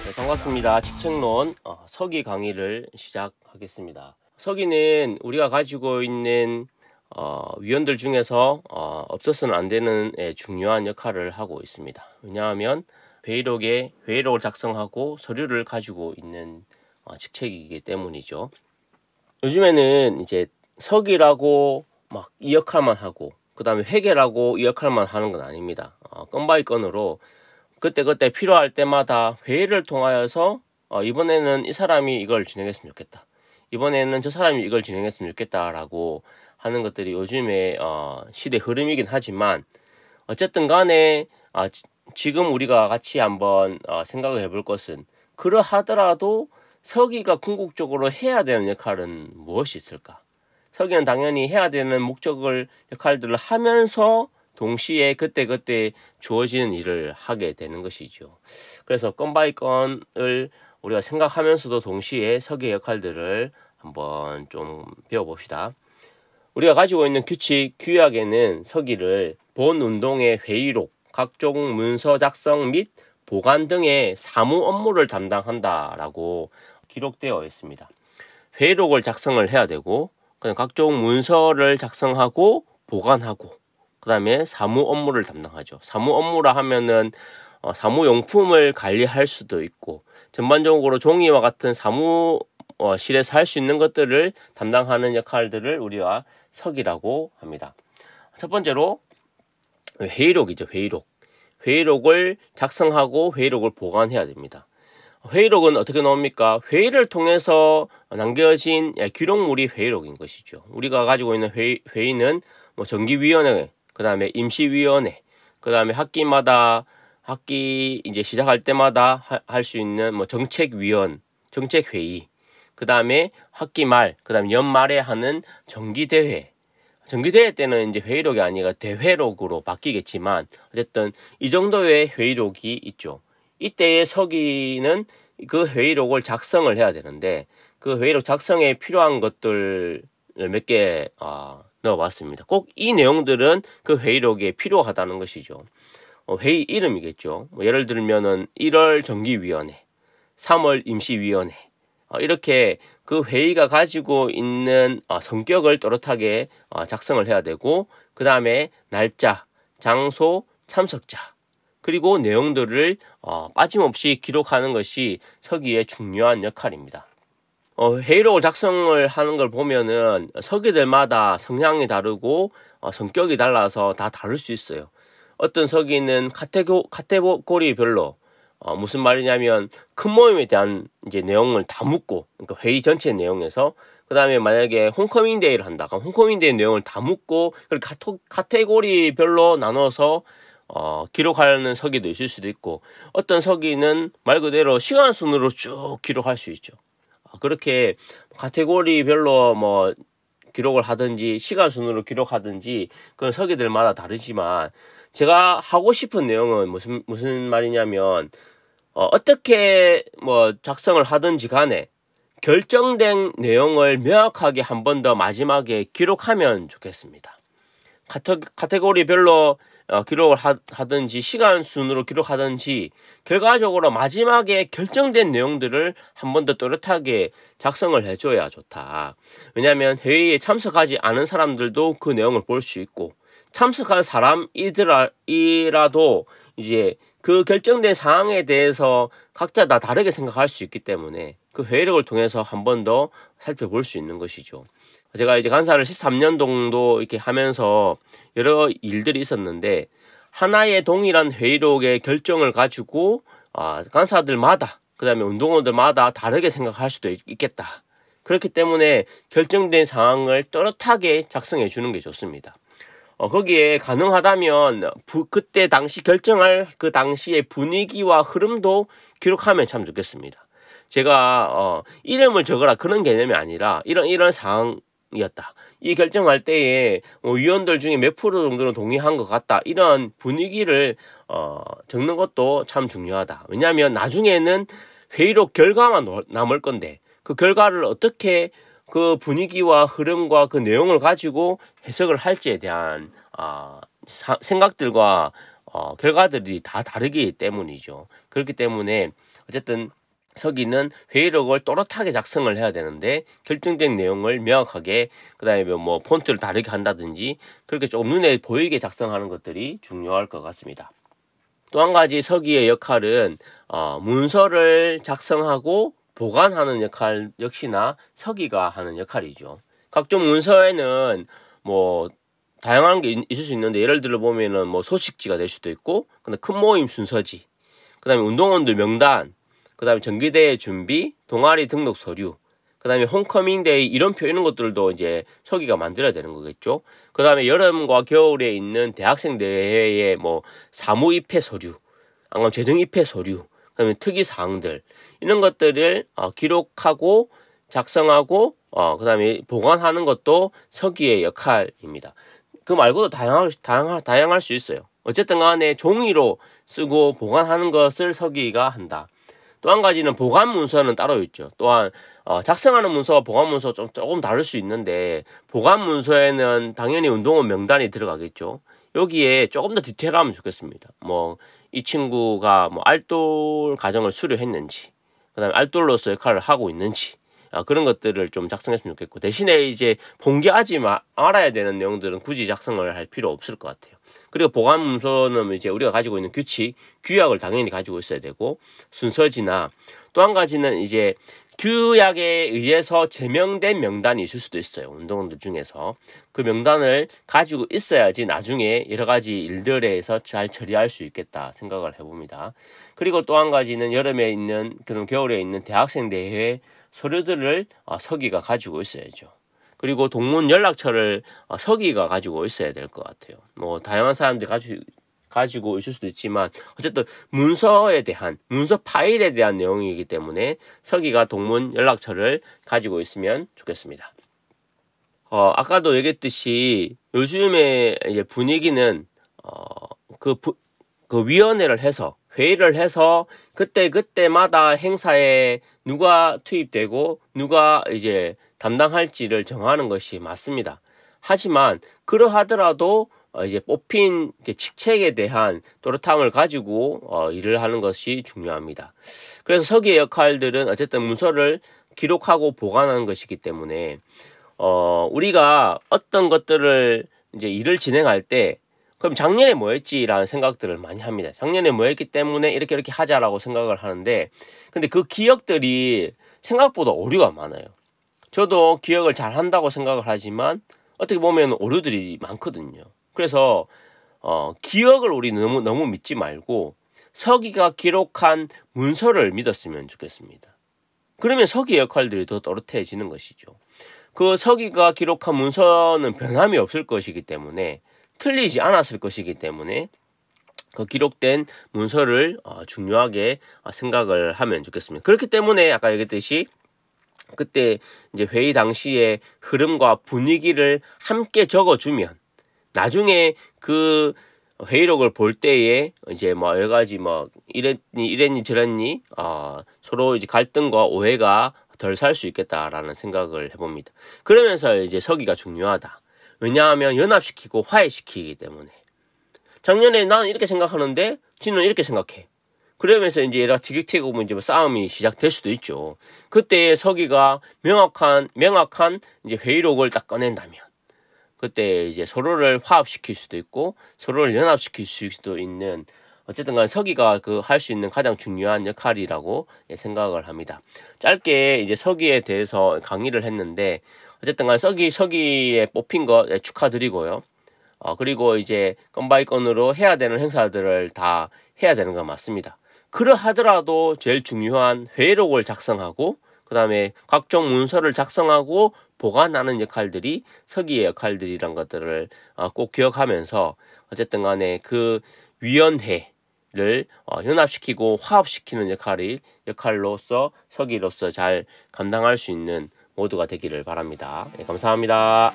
네, 반갑습니다. 책책론 서기 강의를 시작하겠습니다. 서기는 우리가 가지고 있는 위원들 중에서 없어서는 안 되는 중요한 역할을 하고 있습니다. 왜냐하면 회의록을 작성하고 서류를 가지고 있는 직책이기 때문이죠. 요즘에는 이제 서기라고 막 이 역할만 하고 그 다음에 회계라고 이 역할만 하는 건 아닙니다. 건 바이 건으로 그때 필요할 때마다 회의를 통하여서 이번에는 이 사람이 이걸 진행했으면 좋겠다, 이번에는 저 사람이 이걸 진행했으면 좋겠다라고 하는 것들이 요즘의 시대 흐름이긴 하지만, 어쨌든 간에 지금 우리가 같이 한번 생각을 해볼 것은, 그러하더라도 서기가 궁극적으로 해야 되는 역할은 무엇이 있을까? 서기는 당연히 해야 되는 역할들을 하면서 동시에 그때 주어지는 일을 하게 되는 것이죠. 그래서 건 바이 건을 우리가 생각하면서도 동시에 서기의 역할들을 한번 좀 배워봅시다. 우리가 가지고 있는 규약에는 서기를 본 운동의 회의록, 각종 문서 작성 및 보관 등의 사무 업무를 담당한다라고 기록되어 있습니다. 회의록을 작성을 해야 되고, 각종 문서를 작성하고 보관하고, 그 다음에 사무 업무를 담당하죠. 사무 업무라 하면은 사무용품을 관리할 수도 있고, 전반적으로 종이와 같은 사무실에서 할 수 있는 것들을 담당하는 역할들을 우리가 서기라고 합니다. 첫 번째로 회의록이죠. 회의록을 작성하고 회의록을 보관해야 됩니다. 회의록은 어떻게 나옵니까? 회의를 통해서 남겨진 기록물이 회의록인 것이죠. 우리가 가지고 있는 회의는 정기위원회, 그 다음에 임시위원회, 그 다음에 학기 이제 시작할 때마다 할 수 있는 정책회의, 그 다음에 학기 말, 그 다음에 연말에 하는 정기대회 때는 이제 회의록이 아니라 대회록으로 바뀌겠지만, 어쨌든 이 정도의 회의록이 있죠. 이때의 서기는 그 회의록을 작성을 해야 되는데, 그 회의록 작성에 필요한 것들을 몇 개 넣어봤습니다. 꼭 이 내용들은 그 회의록에 필요하다는 것이죠. 회의 이름이겠죠. 예를 들면은 1월 정기위원회, 3월 임시위원회, 이렇게 그 회의가 가지고 있는 성격을 또렷하게 작성을 해야 되고, 그 다음에 날짜, 장소, 참석자, 그리고 내용들을 빠짐없이 기록하는 것이 서기의 중요한 역할입니다. 회의록을 작성을 하는 걸 보면은 서기들마다 성향이 다르고 성격이 달라서 다 다를 수 있어요. 어떤 서기는 카테고리별로 무슨 말이냐면 큰 모임에 대한 이제 내용을 다 묻고, 그러니까 회의 전체 내용에서, 그 다음에 만약에 홈커밍데이를 한다, 그럼 홈커밍데이 내용을 다 묻고, 그리고 카테고리별로 나눠서 기록하는 서기도 있을 수도 있고, 어떤 서기는 말 그대로 시간 순으로 쭉 기록할 수 있죠. 그렇게 카테고리별로 기록을 하든지 시간 순으로 기록하든지, 그건 서기들마다 다르지만, 제가 하고 싶은 내용은 무슨 말이냐면, 어떻게 작성을 하든지 간에 결정된 내용을 명확하게 한 번 더 마지막에 기록하면 좋겠습니다. 카테고리별로 기록을 하든지 시간 순으로 기록하든지, 결과적으로 마지막에 결정된 내용들을 한 번 더 또렷하게 작성을 해줘야 좋다. 왜냐하면 회의에 참석하지 않은 사람들도 그 내용을 볼 수 있고, 참석한 사람이라도 이제 그 결정된 사항에 대해서 각자 다 다르게 생각할 수 있기 때문에 그 회의록을 통해서 한 번 더 살펴볼 수 있는 것이죠. 제가 이제 간사를 13년 정도 이렇게 하면서 여러 일들이 있었는데, 하나의 동일한 회의록의 결정을 가지고 간사들마다, 그 다음에 운동원들마다 다르게 생각할 수도 있겠다. 그렇기 때문에 결정된 사항을 또렷하게 작성해 주는 게 좋습니다. 거기에 가능하다면 그때 당시 결정할 그 당시의 분위기와 흐름도 기록하면 참 좋겠습니다. 제가 이름을 적어라 그런 개념이 아니라 이런 상황이었다, 이 결정할 때에 위원들 중에 몇 프로 정도는 동의한 것 같다, 이런 분위기를 적는 것도 참 중요하다. 왜냐하면 나중에는 회의록 결과만 남을 건데, 그 결과를 어떻게 그 분위기와 흐름과 그 내용을 가지고 해석을 할지에 대한 생각들과 결과들이 다 다르기 때문이죠. 그렇기 때문에 어쨌든 서기는 회의록을 또렷하게 작성을 해야 되는데 결정된 내용을 명확하게 그다음에 뭐 폰트를 다르게 한다든지 그렇게 조금 눈에 보이게 작성하는 것들이 중요할 것 같습니다. 또 한 가지 서기의 역할은 문서를 작성하고 보관하는 역할 역시나 서기가 하는 역할이죠. 각종 문서에는 뭐 다양한 게 있을 수 있는데 예를 들어 보면은 뭐 소식지가 될 수도 있고, 근데 큰 모임 순서지, 그다음에 운동원들 명단, 그다음에 정기대회 준비, 동아리 등록 서류, 그다음에 홈커밍데이 이런표 이런 것들도 이제 서기가 만들어야 되는 거겠죠. 그다음에 여름과 겨울에 있는 대학생 대회의 뭐 사무 입회 서류, 안감 재정 입회 서류, 그다음에 특이 사항들 이런 것들을 기록하고 작성하고 그다음에 보관하는 것도 서기의 역할입니다. 그 말고도 다양할 수 있어요. 어쨌든 간에 종이로 쓰고 보관하는 것을 서기가 한다. 또 한 가지는 보관 문서는 따로 있죠. 또한 작성하는 문서와 보관 문서 조금 다를 수 있는데, 보관 문서에는 당연히 운동원 명단이 들어가겠죠. 여기에 조금 더 디테일하면 좋겠습니다. 뭐 이 친구가 뭐 알돌 과정을 수료했는지, 그다음에 알돌로서 역할을 하고 있는지, 그런 것들을 좀 작성했으면 좋겠고, 대신에 이제 본기하지 알아야 되는 내용들은 굳이 작성을 할 필요 없을 것 같아요. 그리고 보관 문서는 이제 우리가 가지고 있는 규칙, 규약을 당연히 가지고 있어야 되고, 순서지나 또 한 가지는 이제 규약에 의해서 제명된 명단이 있을 수도 있어요. 운동원들 중에서 그 명단을 가지고 있어야지 나중에 여러 가지 일들에서 잘 처리할 수 있겠다 생각을 해봅니다. 그리고 또 한 가지는 여름에 있는, 그럼 겨울에 있는 대학생 대회 서류들을 서기가 가지고 있어야죠. 그리고 동문 연락처를 서기가 가지고 있어야 될 것 같아요. 뭐 다양한 사람들이 가지고 있을 수도 있지만 어쨌든 문서에 대한, 문서 파일에 대한 내용이기 때문에 서기가 동문 연락처를 가지고 있으면 좋겠습니다. 아까도 얘기했듯이 요즘에 이제 분위기는 그 위원회를 해서, 회의를 해서 그때마다 행사에 누가 투입되고 누가 이제 담당할지를 정하는 것이 맞습니다. 하지만 그러하더라도 이제 뽑힌 직책에 대한 또렷함을 가지고 일을 하는 것이 중요합니다. 그래서 서기의 역할들은 어쨌든 문서를 기록하고 보관하는 것이기 때문에 우리가 어떤 것들을 이제 일을 진행할 때, 그럼 작년에 뭐 했지라는 생각들을 많이 합니다. 작년에 뭐 했기 때문에 이렇게 하자라고 생각을 하는데, 근데 그 기억들이 생각보다 오류가 많아요. 저도 기억을 잘 한다고 생각을 하지만 어떻게 보면 오류들이 많거든요. 그래서 기억을 우리 너무 믿지 말고 서기가 기록한 문서를 믿었으면 좋겠습니다. 그러면 서기의 역할들이 더 또렷해지는 것이죠. 그 서기가 기록한 문서는 변함이 없을 것이기 때문에, 틀리지 않았을 것이기 때문에 그 기록된 문서를 중요하게 생각을 하면 좋겠습니다. 그렇기 때문에 아까 얘기했듯이 그때 이제 회의 당시의 흐름과 분위기를 함께 적어주면 나중에 그 회의록을 볼 때에 이제 뭐 여러 가지 뭐 이랬니 저랬니 서로 이제 갈등과 오해가 덜 살 수 있겠다라는 생각을 해봅니다. 그러면서 이제 서기가 중요하다. 왜냐하면 연합시키고 화해시키기 때문에. 작년에 나는 이렇게 생각하는데 지는 이렇게 생각해. 그러면서 이제 얘가 티격태격 오면 이제 뭐 싸움이 시작될 수도 있죠. 그때 서기가 명확한 이제 회의록을 딱 꺼낸다면, 그때 이제 서로를 화합시킬 수도 있고 서로를 연합시킬 수도 있는, 어쨌든 간 서기가 할 수 있는 가장 중요한 역할이라고 생각을 합니다. 짧게 이제 서기에 대해서 강의를 했는데, 어쨌든 간 서기에 뽑힌 거 축하드리고요. 그리고 이제 건바이 건으로 해야 되는 행사들을 다 해야 되는 건 맞습니다. 그러하더라도 제일 중요한 회의록을 작성하고 그 다음에 각종 문서를 작성하고 보관하는 역할들이 서기의 역할들이란 것들을 꼭 기억하면서, 어쨌든 간에 그 위원회를 연합시키고 화합시키는 역할로서 서기로서 잘 감당할 수 있는 모두가 되기를 바랍니다. 네, 감사합니다.